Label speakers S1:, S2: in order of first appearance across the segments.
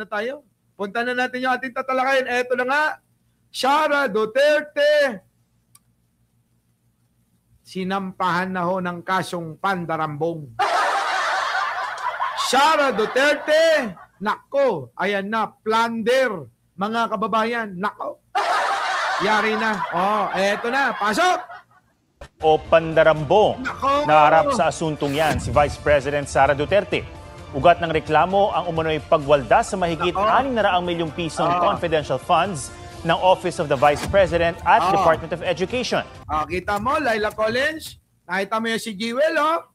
S1: na tayo. Punta na natin yung ating tatalakayin. Eto na nga, Sara Duterte. Sinampahan na ho ng kasong pandarambong. Sara Duterte. Nako, ayan na, plunder. Mga kababayan, nako. Yari na. Oh, eto na, pasok!
S2: O pandarambong. Naharap sa asuntong yan si Vice President Sara Duterte. Ugat ng reklamo ang umano'y pagwalda sa mahigit 600 milyong pisong confidential funds ng Office of the Vice President at Department of Education.
S1: Kita mo, Laila Collins? Nakita mo yung si Jewel, oh?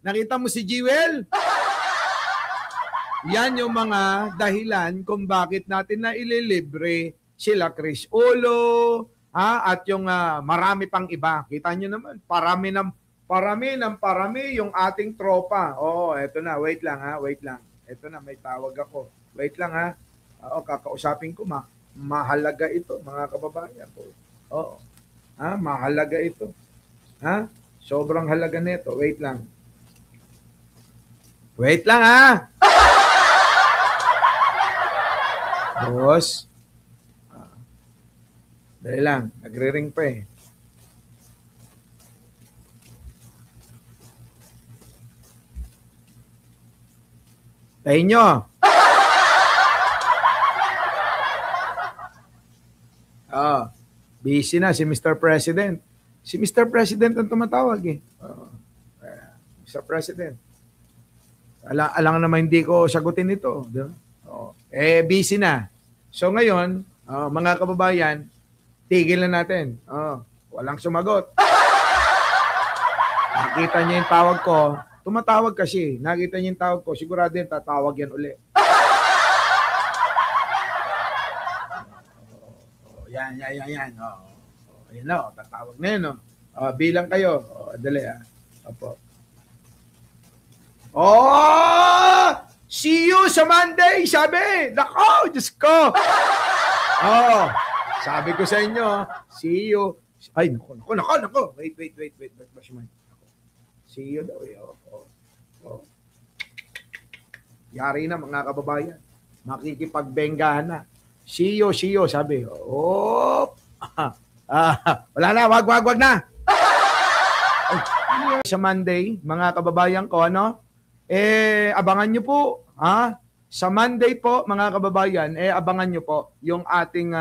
S1: Nakita mo si Jewel? Yan yung mga dahilan kung bakit natin na ililibre sila Chris Ulo, at yung marami pang iba. Kita nyo naman, parami yung ating tropa. Oh, eto na, wait lang. Eto na, may tawag ako. Wait lang kakausapin ko, mahalaga ito, mga kababayan ko. Oo. Mahalaga ito. Sobrang halaga nito. Wait lang. Boss. Dali lang, nagre-ring pa eh. Tayo nyo. Busy na si Mr. President. Si Mr. President ang tumatawag eh. Mr. President. Alang naman hindi ko sagutin ito. Diba? Busy na. So ngayon, mga kababayan, tigil na natin. Walang sumagot. Nakita niya yung tawag ko. Tumatawag kasi. Nakita niya yung tawag ko. Sigurado yan, tatawag yan uli. Yan. Ayan na, tatawag na yun. Bilang kayo. Dali Opo. See you sa Monday, sabi. Nako, Diyos ko. Sabi ko sa inyo, see you. Ay, nako. Wait. See you daw. Yari na, mga kababayan. Makikipagbenggahan na. See you, sabi. Wala na, wag na. Sa Monday, mga kababayan ko, abangan nyo po, sa Monday po, mga kababayan, abangan nyo po yung ating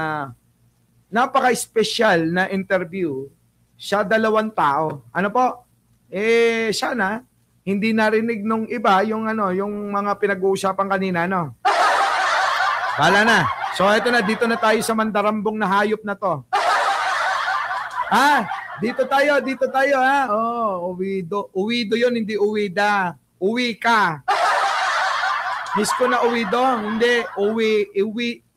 S1: napaka-special na interview sa 2 tao. Ano po? Sana hindi narinig nung iba yung mga pinag-uusapan kanina, Bala na. So ito na, dito na tayo sa mandarambong na hayop na to. Dito tayo Uwido 'yon, hindi uwida. Uwi ka. Miss ko na uwido, hindi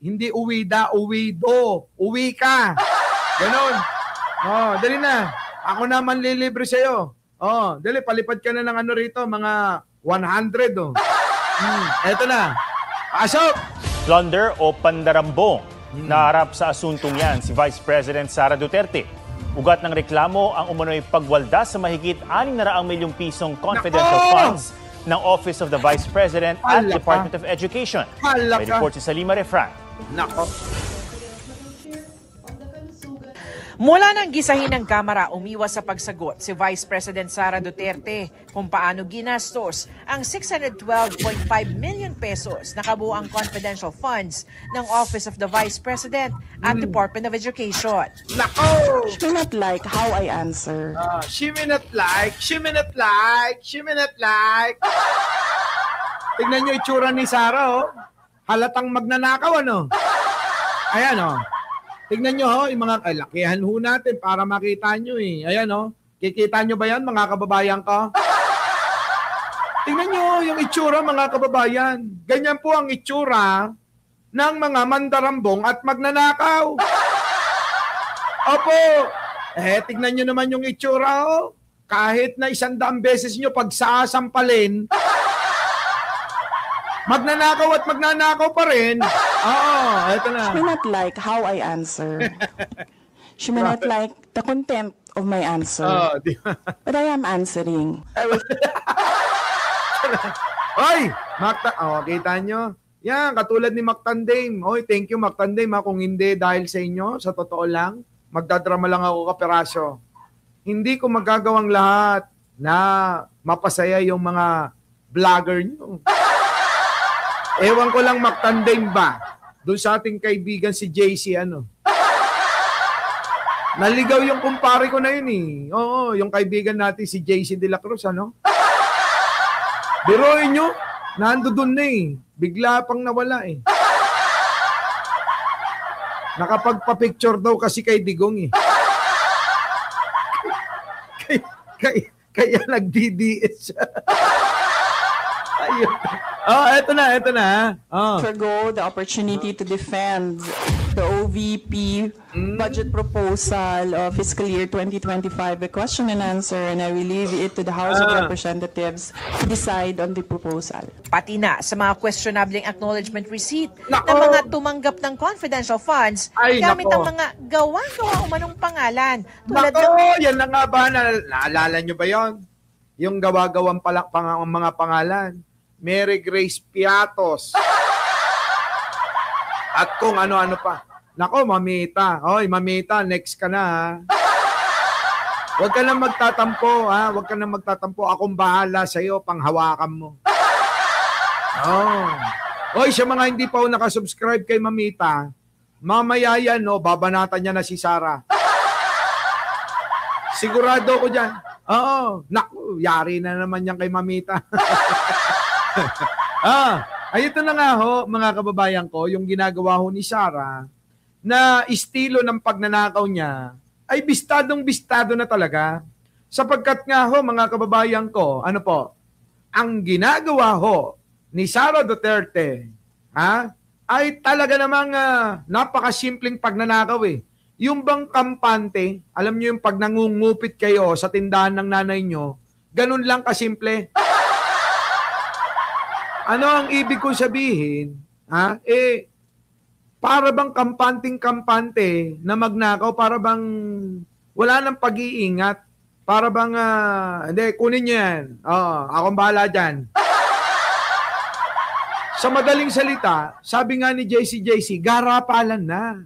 S1: hindi uwida, uwido. Uwi ka. Ganon. Dali na. Ako na manlilibre sa iyo. Dali, palipad ka na ng rito, mga 100 Eto na. Pasok.
S2: Plunder o pandarambong. Naharap sa asuntong yan si Vice President Sara Duterte. Ugat ng reklamo ang umano'y pagwalda sa mahigit 600 milyong pisong confidential funds ng Office of the Vice President at Department of Education. May report si Salima Refran.
S1: Nako.
S3: Mula nang gisahin ng Kamara, umiwas sa pagsagot si Vice President Sara Duterte kung paano ginastos ang 612.5 million pesos na kabuuang confidential funds ng Office of the Vice President at Department of Education.
S1: Nako!
S4: She may not like how I answer.
S1: She may not like. Tignan nyo itsura ni Sara, halatang magnanakaw, Ayan, Tignan nyo, yung mga lakihan ho natin para makita nyo Ayan, kikita nyo ba yan, mga kababayan ko? Tignan nyo yung itsura, mga kababayan. Ganyan po ang itsura ng mga mandarambong at magnanakaw. Opo. Tignan nyo naman yung itsura, Kahit na 100 beses nyo pagsasampalin, magnanakaw at magnanakaw pa rin. Ito na.
S4: She may not like how I answer. She may not like the content of my answer. But I am answering.
S1: Oy, kita nyo? Yan, katulad ni Mactandame. Oy, thank you Mactandame ha. Kung hindi dahil sa inyo, sa totoo lang, magdadrama lang ako kaperaso. Hindi ko magagawang lahat na mapasaya yung mga vlogger nyo. Ewan ko lang Mactandame ba? Doon sa ating kaibigan si JC, naligaw yung kumpare ko na yun eh. Oo, yung kaibigan natin si JC De La Cruz, Biruin nyo, nando doon na eh. Bigla pang nawala eh. Nakapagpa-picture daw kasi kay Digong eh. Kaya nag-DDS siya. Ayun. Eto na.
S4: Ago, the opportunity to defend the OVP budget proposal of fiscal year 2025, a question and answer, and I will leave it to the House of Representatives to decide on the proposal.
S3: Pati na sa mga questionabling acknowledgement receipt
S1: Nako!
S3: ng mga tumanggap ng confidential funds gamit ang mga gawa-gawa umanong pangalan. Tulad
S1: Yan na nga ba? Naalala nyo ba yon? Yung gawa-gawang mga pangalan. Mary Grace Piatos. At kung ano-ano pa. Nako, Mamita. Oy, Mamita, next ka na ha. Huwag ka na magtatampo ha. Huwag ka na magtatampo. Akong bahala sa'yo, panghawakan mo. Oy, sa mga hindi pa nakasubscribe kay Mamita, mamaya yan, babanatan niya na si Sarah. Sigurado ko dyan. Naku, yari na naman yan kay Mamita. Ito na nga mga kababayan ko, yung ginagawa ni Sarah na estilo ng pagnanakaw niya ay bistadong-bistado na talaga. Sapagkat nga mga kababayan ko, ang ginagawa ni Sara Duterte ay talaga namang napakasimpleng pagnanakaw eh. Yung bang kampante, alam niyo yung pag nangungupit kayo sa tindahan ng nanay nyo, ganun lang kasimple. Ano ang ibig kong sabihin? Para bang kampante na magnakaw, para bang wala nang pag-iingat, para bang, hindi, kunin nyo yan. Akong bahala dyan. Sa madaling salita, sabi nga ni JC, garapalan na.